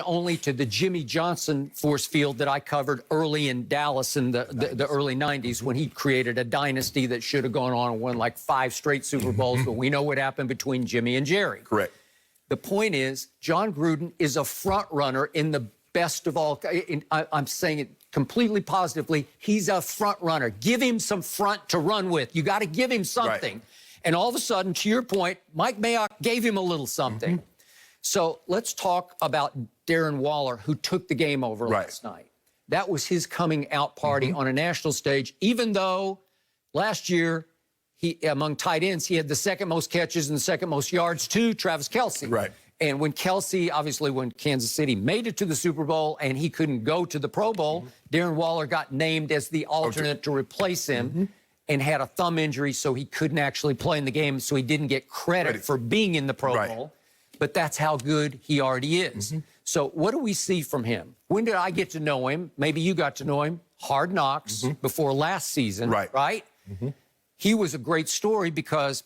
only to the Jimmy Johnson force field that I covered early in Dallas in the early 90s when he created a dynasty that should have gone on and won like 5 straight Super Bowls, but we know what happened between Jimmy and Jerry. Correct. The point is, John Gruden is a front runner in the best of all. I'm saying it completely positively. He's a front runner. Give him some front to run with. You got to give him something. Right. And all of a sudden, to your point, Mike Mayock gave him a little something. So let's talk about Darren Waller, who took the game over last night. That was his coming out party on a national stage, even though last year, among tight ends, he had the second most catches and the second most yards to Travis Kelce. Right. And when Kelce, obviously when Kansas City made it to the Super Bowl and he couldn't go to the Pro Bowl, Darren Waller got named as the alternate to replace him and had a thumb injury, so he couldn't actually play in the game, so he didn't get credit for being in the Pro Bowl. But that's how good he already is. So what do we see from him? When did I get to know him? Maybe you got to know him. Hard Knocks before last season, right? He was a great story because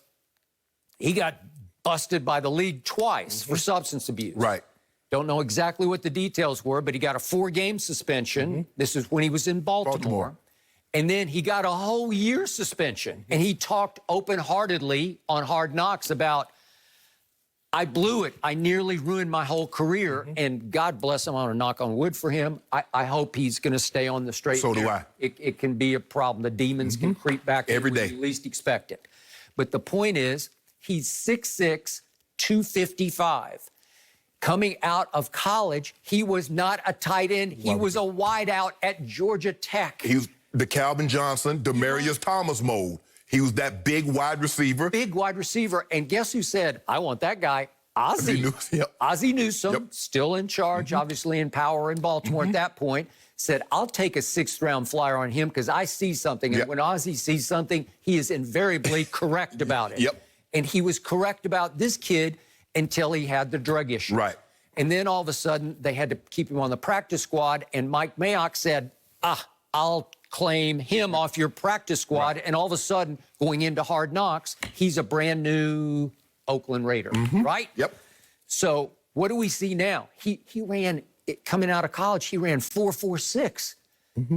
he got busted by the league twice for substance abuse. Don't know exactly what the details were, but he got a 4-game suspension. This is when he was in Baltimore. And then he got a whole year suspension. And he talked open-heartedly on Hard Knocks about, I blew it. I nearly ruined my whole career. And God bless him. I want to knock on wood for him. I hope he's going to stay on the straight and narrow. So do I. It can be a problem. The demons can creep back every day. When you least expect it. But the point is, he's 6'6", 255. Coming out of college, he was not a tight end. He was a wideout at Georgia Tech. He was the Calvin Johnson, Demaryius Thomas mold. He was that big wide receiver. Big wide receiver. And guess who said, I want that guy? Ozzie Newsome, still in charge, obviously in power in Baltimore at that point, said, I'll take a 6th-round flyer on him because I see something. And when Ozzie sees something, he is invariably correct about it. And he was correct about this kid until he had the drug issue. And then all of a sudden, they had to keep him on the practice squad. And Mike Mayock said, I'll claim him off your practice squad. And all of a sudden, going into Hard Knocks, he's a brand new Oakland Raider, right? So what do we see now? He ran, coming out of college, he ran 4.46.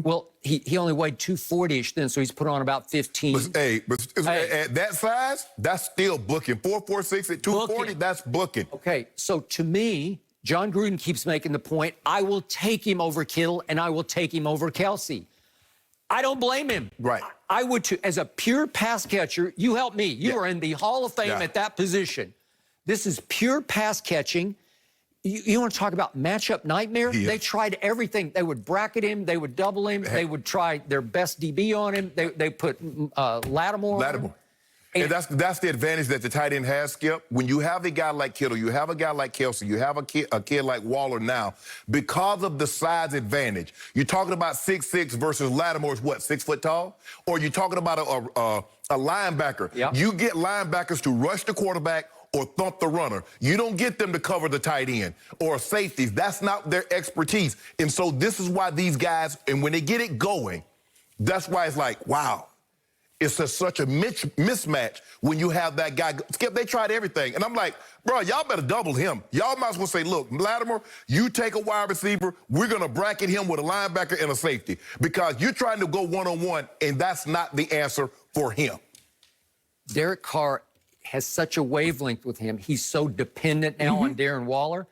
Well, he only weighed 240-ish then, so he's put on about 15. At that size, that's still booking. 4.46 at 240, that's booking. Okay, so to me, John Gruden keeps making the point, I will take him over Kittle and I will take him over Kelce. I don't blame him. I would too. As a pure pass catcher, you help me. You are in the Hall of Fame at that position. This is pure pass catching. You want to talk about matchup nightmare? They tried everything. They would bracket him. They would double him. They would try their best DB on him. They put Lattimore on him. And that's the advantage that the tight end has, Skip. When you have a guy like Kittle, you have a guy like Kelce, you have a kid like Waller now, because of the size advantage. You're talking about 6'6" versus Lattimore's what, 6 foot tall? Or you're talking about a linebacker. You get linebackers to rush the quarterback or thump the runner. You don't get them to cover the tight end or safeties. That's not their expertise. And so this is why these guys, and when they get it going, that's why it's like, wow. It's such a mismatch when you have that guy. Skip, they tried everything. And I'm like, bro, y'all better double him. Y'all might as well say, look, Lattimore, you take a wide receiver. We're going to bracket him with a linebacker and a safety because you're trying to go one-on-one, and that's not the answer for him. Derek Carr has such a wavelength with him. He's so dependent now on Darren Waller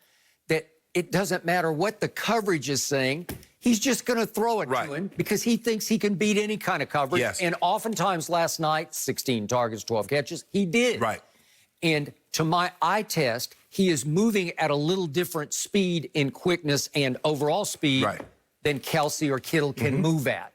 that it doesn't matter what the coverage is saying. He's just going to throw it to him because he thinks he can beat any kind of coverage. And oftentimes last night, 16 targets, 12 catches, he did. And to my eye test, he is moving at a little different speed in quickness and overall speed than Kelce or Kittle can move at.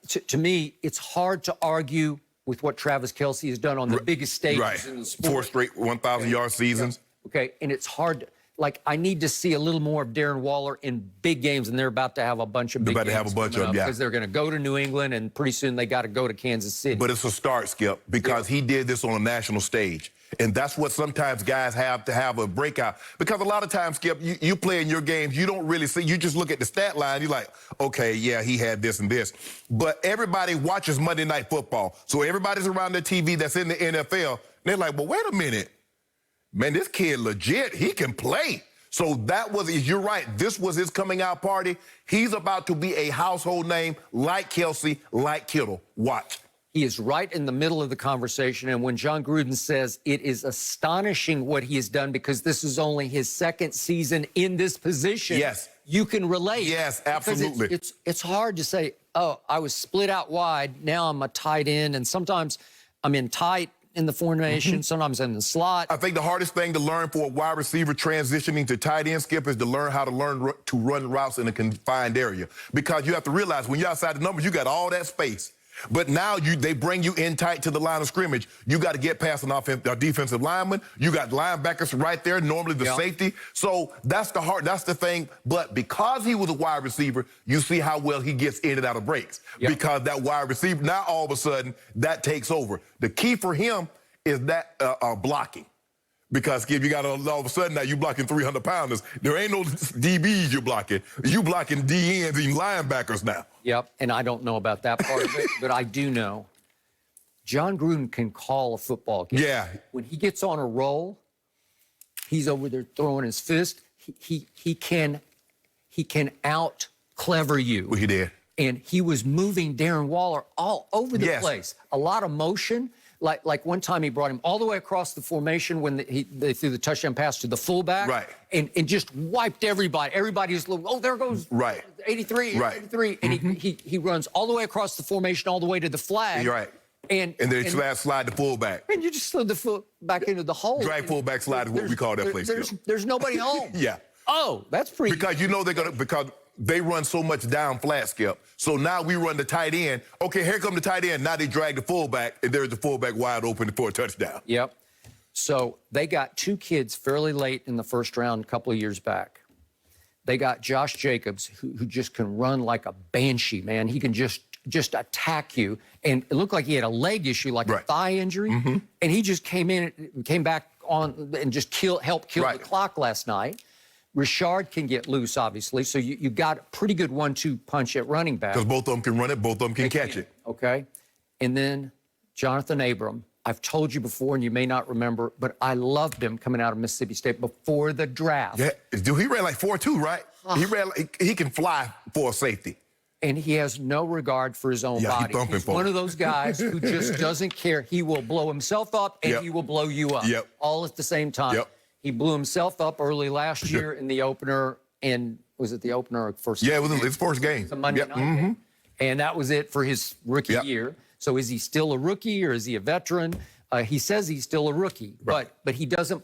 To me, it's hard to argue with what Travis Kelce has done on the biggest stages in the sport. 4 straight 1,000-yard seasons. And it's hard to... Like, I need to see a little more of Darren Waller in big games, and they're about to have a bunch of big games. They're about to have a bunch of them, because they're going to go to New England, and pretty soon they got to go to Kansas City. But it's a start, Skip, because he did this on a national stage. And that's what sometimes guys have to have a breakout. Because a lot of times, Skip, you play in your games, you don't really see, you just look at the stat line, you're like, okay, yeah, he had this and this. But everybody watches Monday Night Football. So everybody's around the TV that's in the NFL, and they're like, well, wait a minute. Man, this kid legit, he can play. So that was, you're right, this was his coming out party. He's about to be a household name like Kelsey, like Kittle. Watch. He is right in the middle of the conversation. And when John Gruden says it is astonishing what he has done because this is only his second season in this position, yes, you can relate. Yes, absolutely. It's hard to say, oh, I was split out wide. Now I'm a tight end. And sometimes I'm in tight in the formation, sometimes in the slot. I think the hardest thing to learn for a wide receiver transitioning to tight end, Skip, is to learn how to run routes in a confined area. Because you have to realize when you're outside the numbers, you got all that space. But now they bring you in tight to the line of scrimmage. You got to get past a defensive lineman. You got linebackers right there, normally the safety. So that's the thing. But because he was a wide receiver, you see how well he gets in and out of breaks. Because that wide receiver, now all of a sudden, that takes over. The key for him is that blocking. Because, Skip, you got all of a sudden now you blocking 300-pounders. There ain't no DBs you're blocking. You blocking DNs and linebackers now. Yep, and I don't know about that part of it, but I do know John Gruden can call a football game. Yeah. When he gets on a roll, he's over there throwing his fist. He can out clever you. Well, he did. And he was moving Darren Waller all over the place. A lot of motion. Like one time he brought him all the way across the formation when they threw the touchdown pass to the fullback. Right. And just wiped everybody. Everybody's looking, oh, there goes 83, 83. And he runs all the way across the formation, all the way to the flag. Right. And then slide the fullback. And you just slid the foot back into the hole. Drag fullback slide is what we call that place. There's nobody home. Yeah. Oh, that's pretty. Because you know because they run so much down flat, Skip. So now we run the tight end. Okay, here come the tight end. Now they drag the fullback, and there's the fullback wide open for a touchdown. Yep. So they got two kids fairly late in the first round a couple of years back. They got Josh Jacobs, who just can run like a banshee, man. He can just attack you. And it looked like he had a leg issue, like a thigh injury. And he just came back on and just helped kill the clock last night. Richard can get loose, obviously, so you got a pretty good 1-2 punch at running back. Because both of them can run it, both of them can catch it. Okay. And then Jonathan Abram. I've told you before, and you may not remember, but I loved him coming out of Mississippi State before the draft. Yeah, dude, he ran like 4.2, right? He can fly for a safety. And he has no regard for his own body. He's one of those guys who just doesn't care. He will blow himself up, and he will blow you up all at the same time. He blew himself up early last year in the opener, and was it the opener or first game? Yeah, it was his first game. It's a Monday night game. And that was it for his rookie year. So is he still a rookie or is he a veteran? He says he's still a rookie, but he doesn't